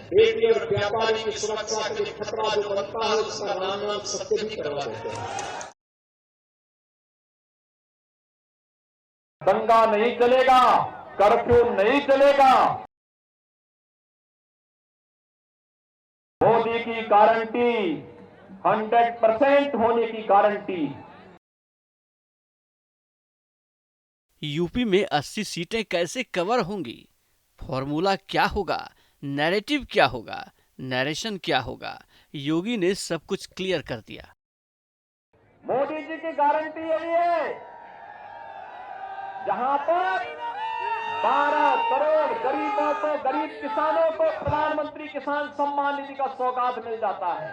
बेटी और व्यापारी की सुरक्षा के लिए खतरा जो बनता है उसका राम नाम सत्य भी करवा देते हैं। दंगा नहीं चलेगा, कर्फ्यू नहीं चलेगा। मोदी की गारंटी 100% होने की गारंटी। यूपी में 80 सीटें कैसे कवर होंगी? फॉर्मूला क्या होगा? नैरेटिव क्या होगा? नरेशन क्या होगा? योगी ने सब कुछ क्लियर कर दिया। मोदी जी की गारंटी यही है, जहां पर 12 करोड़ गरीबों को, गरीब किसानों को प्रधानमंत्री किसान सम्मान निधि का सौगात मिल जाता है।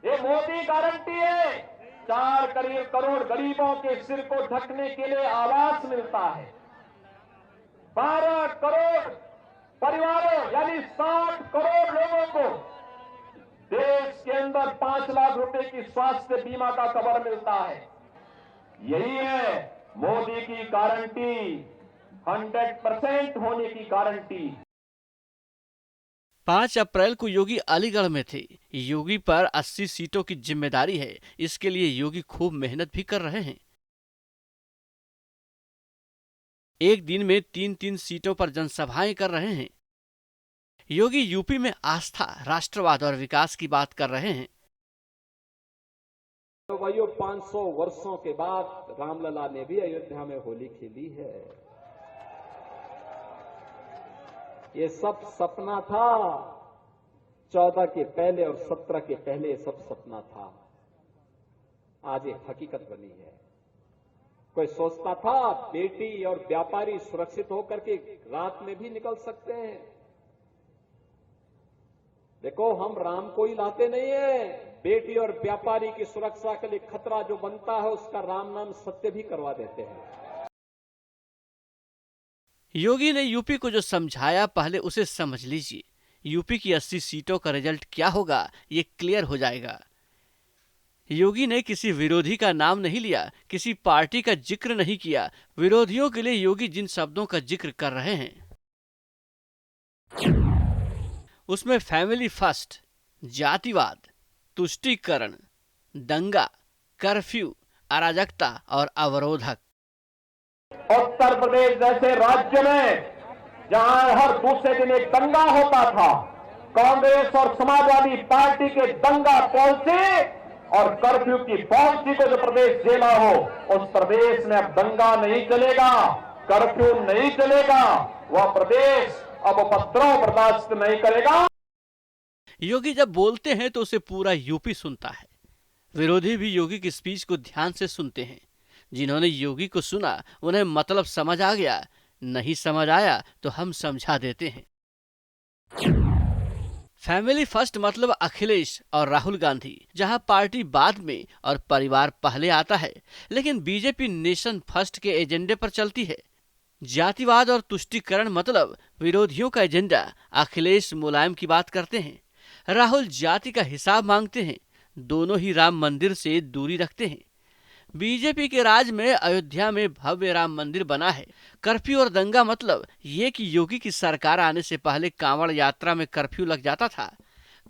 ये मोदी गारंटी है। 4 करोड़ गरीबों के सिर को ढकने के लिए आवास मिलता है। 12 करोड़ परिवारों यानी 60 करोड़ लोगों को देश के अंदर 5 लाख रुपए की स्वास्थ्य बीमा का कवर मिलता है। यही है मोदी की गारंटी, 100% होने की गारंटी। 5 अप्रैल को योगी अलीगढ़ में थे। योगी पर 80 सीटों की जिम्मेदारी है। इसके लिए योगी खूब मेहनत भी कर रहे हैं। एक दिन में 3-3 सीटों पर जनसभाएं कर रहे हैं। योगी यूपी में आस्था, राष्ट्रवाद और विकास की बात कर रहे हैं। तो भाइयों, 500 वर्षों के बाद रामलला ने भी अयोध्या में होली खेली है। ये सब सपना था। 14 के पहले और 17 के पहले ये सब सपना था। आज एक हकीकत बनी है। कोई सोचता था बेटी और व्यापारी सुरक्षित होकर के रात में भी निकल सकते हैं। देखो, हम राम को ही लाते नहीं है। बेटी और व्यापारी की सुरक्षा के लिए खतरा जो बनता है उसका राम नाम सत्य भी करवा देते हैं। योगी ने यूपी को जो समझाया, पहले उसे समझ लीजिए। यूपी की 80 सीटों का रिजल्ट क्या होगा ये क्लियर हो जाएगा। योगी ने किसी विरोधी का नाम नहीं लिया, किसी पार्टी का जिक्र नहीं किया। विरोधियों के लिए योगी जिन शब्दों का जिक्र कर रहे हैं उसमें फैमिली फर्स्ट, जातिवाद, तुष्टीकरण, दंगा, कर्फ्यू, अराजकता और अवरोधक। उत्तर प्रदेश जैसे राज्य में जहां हर दूसरे दिन एक दंगा होता था, कांग्रेस और समाजवादी पार्टी के दंगा पॉलिसी और कर्फ्यू की पॉलिसी को जो प्रदेश झेला हो, उस प्रदेश में अब दंगा नहीं चलेगा, कर्फ्यू नहीं चलेगा। वह प्रदेश अब उपद्रव बर्दाश्त नहीं करेगा। योगी जब बोलते हैं तो उसे पूरा यूपी सुनता है। विरोधी भी योगी की स्पीच को ध्यान से सुनते हैं। जिन्होंने योगी को सुना उन्हें मतलब समझ आ गया, नहीं समझ आया तो हम समझा देते हैं। फैमिली फर्स्ट मतलब अखिलेश और राहुल गांधी, जहां पार्टी बाद में और परिवार पहले आता है, लेकिन बीजेपी नेशन फर्स्ट के एजेंडे पर चलती है। जातिवाद और तुष्टीकरण मतलब विरोधियों का एजेंडा। अखिलेश मुलायम की बात करते हैं, राहुल जाति का हिसाब मांगते हैं। दोनों ही राम मंदिर से दूरी रखते हैं। बीजेपी के राज में अयोध्या में भव्य राम मंदिर बना है। कर्फ्यू और दंगा मतलब ये कि योगी की सरकार आने से पहले कांवड़ यात्रा में कर्फ्यू लग जाता था।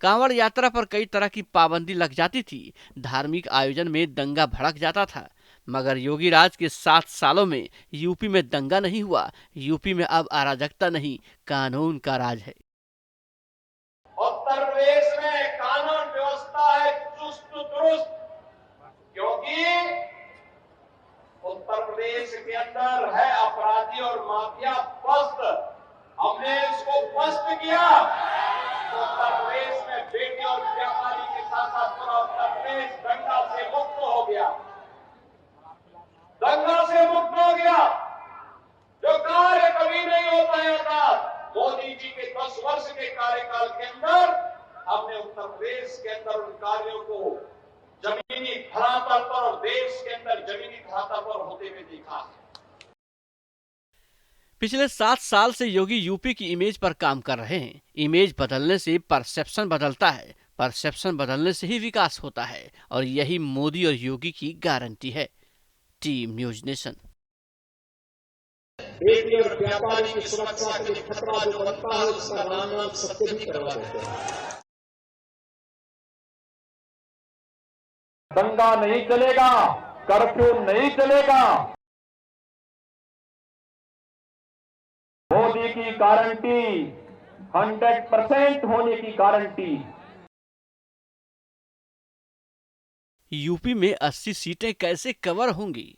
कांवड़ यात्रा पर कई तरह की पाबंदी लग जाती थी। धार्मिक आयोजन में दंगा भड़क जाता था। मगर योगी राज के 7 सालों में यूपी में दंगा नहीं हुआ। यूपी में अब अराजकता नहीं, कानून का राज है। उत्तर प्रदेश में कानून व्यवस्था है चुस्त दुरुस्त, क्योंकि उत्तर प्रदेश के अंदर है अपराधी और माफिया पस्त। हमने इसको पस्त किया तो उत्तर प्रदेश में बेटी और व्यापारी के साथ साथ पूरा उत्तर प्रदेश दंगा से मुक्त हो गया। दंगा से मुक्त हो गया। जो कार्य कभी नहीं हो पाया था, मोदी जी के 10 वर्ष के कार्यकाल के अंदर हमने उत्तर प्रदेश के अंदर उन कार्यों को जमीनी धरातल पर और देश के अंदर जमीनी धरातल पर होते हुए देखा है। पिछले 7 साल से योगी यूपी की इमेज पर काम कर रहे हैं। इमेज बदलने से परसेप्शन बदलता है, परसेप्शन बदलने से ही विकास होता है, और यही मोदी और योगी की गारंटी है। Team news nation. बेटी और व्यापारी की सुरक्षा के लिए खतरा जो बनता है उसका राम नाम सत्य भी करवा देते हैं। दंगा नहीं चलेगा, कर्फ्यू नहीं चलेगा। मोदी की गारंटी 100% होने की गारंटी। यूपी में 80 सीटें कैसे कवर होंगी?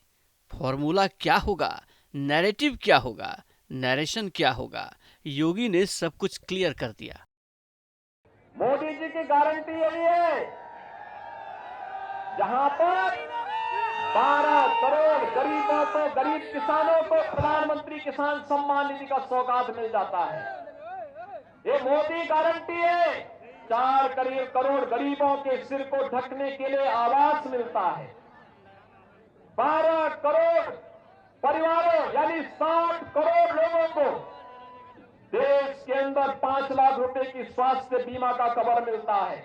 फॉर्मूला क्या होगा? नैरेटिव क्या होगा? नरेशन क्या होगा? योगी ने सब कुछ क्लियर कर दिया। मोदी जी की गारंटी यही है, जहां पर 12 करोड़ गरीबों को, गरीब किसानों को प्रधानमंत्री किसान सम्मान निधि का सौगात मिल जाता है। ये मोदी गारंटी है। 4 करोड़ गरीबों के सिर को ढकने के लिए आवास मिलता है। 12 करोड़ परिवारों यानी 60 करोड़ लोगों को देश के अंदर 5 लाख रुपए की स्वास्थ्य बीमा का कवर मिलता है।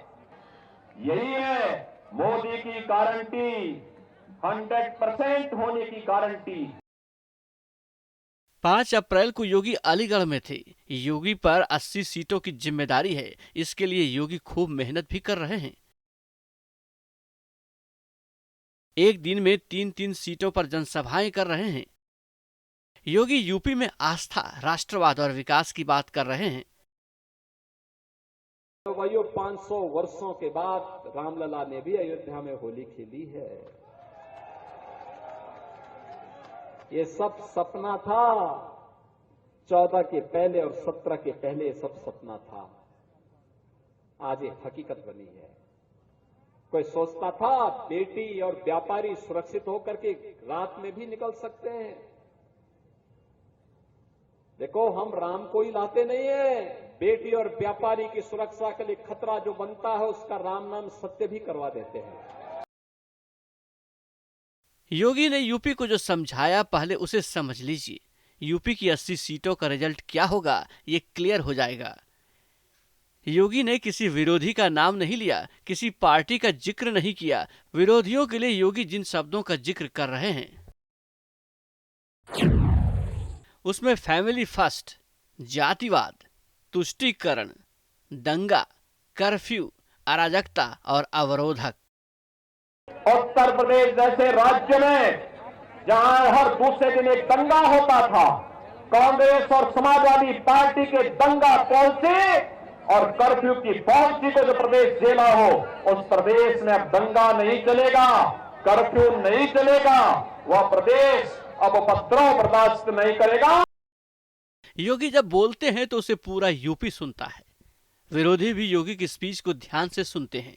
यही है मोदी की गारंटी, 100% होने की गारंटी। 5 अप्रैल को योगी अलीगढ़ में थे। योगी पर 80 सीटों की जिम्मेदारी है। इसके लिए योगी खूब मेहनत भी कर रहे हैं। एक दिन में 3-3 सीटों पर जनसभाएं कर रहे हैं। योगी यूपी में आस्था, राष्ट्रवाद और विकास की बात कर रहे हैं। तो भाइयों, 500 वर्षों के बाद रामलला ने भी अयोध्या में होली खेली है। ये सब सपना था। 14 के पहले और 17 के पहले सब सपना था। आज ये हकीकत बनी है। कोई सोचता था बेटी और व्यापारी सुरक्षित होकर के रात में भी निकल सकते हैं। देखो, हम राम को ही लाते नहीं है। बेटी और व्यापारी की सुरक्षा के लिए खतरा जो बनता है उसका राम नाम सत्य भी करवा देते हैं। योगी ने यूपी को जो समझाया, पहले उसे समझ लीजिए। यूपी की 80 सीटों का रिजल्ट क्या होगा ये क्लियर हो जाएगा। योगी ने किसी विरोधी का नाम नहीं लिया, किसी पार्टी का जिक्र नहीं किया। विरोधियों के लिए योगी जिन शब्दों का जिक्र कर रहे हैं उसमें फैमिली फर्स्ट, जातिवाद, तुष्टीकरण, दंगा, कर्फ्यू, अराजकता और अवरोधक। उत्तर प्रदेश जैसे राज्य में जहां हर दूसरे दिन एक दंगा होता था, कांग्रेस और समाजवादी पार्टी के दंगा पॉलिसी और कर्फ्यू की पॉलिसी को जो प्रदेश झेला हो, उस प्रदेश में अब दंगा नहीं चलेगा, कर्फ्यू नहीं चलेगा। वह प्रदेश अब उपद्रव बर्दाश्त नहीं करेगा। योगी जब बोलते हैं तो उसे पूरा यूपी सुनता है। विरोधी भी योगी की स्पीच को ध्यान से सुनते हैं।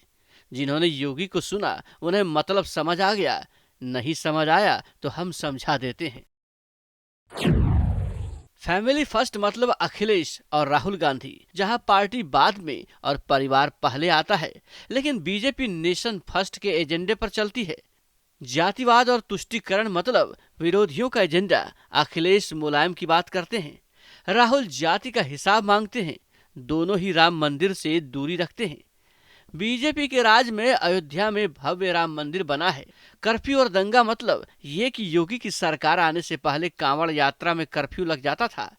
जिन्होंने योगी को सुना उन्हें मतलब समझ आ गया, नहीं समझ आया तो हम समझा देते हैं। फैमिली फर्स्ट मतलब अखिलेश और राहुल गांधी, जहां पार्टी बाद में और परिवार पहले आता है, लेकिन बीजेपी नेशन फर्स्ट के एजेंडे पर चलती है। जातिवाद और तुष्टीकरण मतलब विरोधियों का एजेंडा। अखिलेश मुलायम की बात करते हैं, राहुल जाति का हिसाब मांगते हैं। दोनों ही राम मंदिर से दूरी रखते हैं। बीजेपी के राज में अयोध्या में भव्य राम मंदिर बना है। कर्फ्यू और दंगा मतलब ये कि योगी की सरकार आने से पहले कांवड़ यात्रा में कर्फ्यू लग जाता था।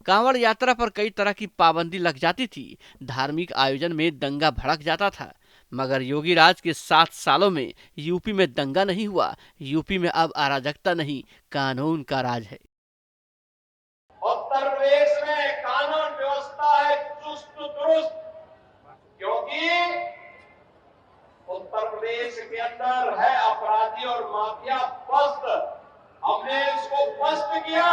कांवड़ यात्रा पर कई तरह की पाबंदी लग जाती थी। धार्मिक आयोजन में दंगा भड़क जाता था। मगर योगी राज के 7 सालों में यूपी में दंगा नहीं हुआ। यूपी में अब अराजकता नहीं, कानून का राज है। उत्तर प्रदेश में कानून व्यवस्था है चुस्त दुरुस्त, क्योंकि उत्तर प्रदेश के अंदर है अपराधी और माफिया पस्त। हमने इसको पस्त किया।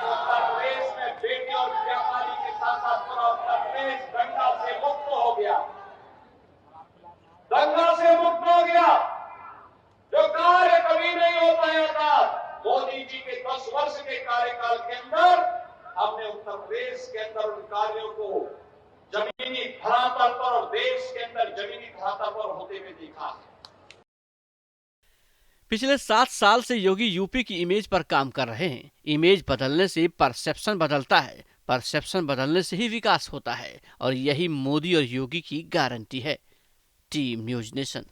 उत्तर प्रदेश में बेटी और व्यापारी के साथ साथ पूरा उत्तर प्रदेश दंगा से मुक्त हो गया। दंगा से मुक्त हो गया। जो कार्य कभी नहीं हो पाया था, मोदी जी के 10 वर्ष के कार्यकाल के अंदर हमने उत्तर प्रदेश के अंदर उन कार्यों को जमीनी धरातल पर और देश के अंदर जमीनी धरातल पर होते हुए देखा। पिछले 7 साल से योगी यूपी की इमेज पर काम कर रहे हैं। इमेज बदलने से परसेप्शन बदलता है, परसेप्शन बदलने से ही विकास होता है, और यही मोदी और योगी की गारंटी है। Team news nation.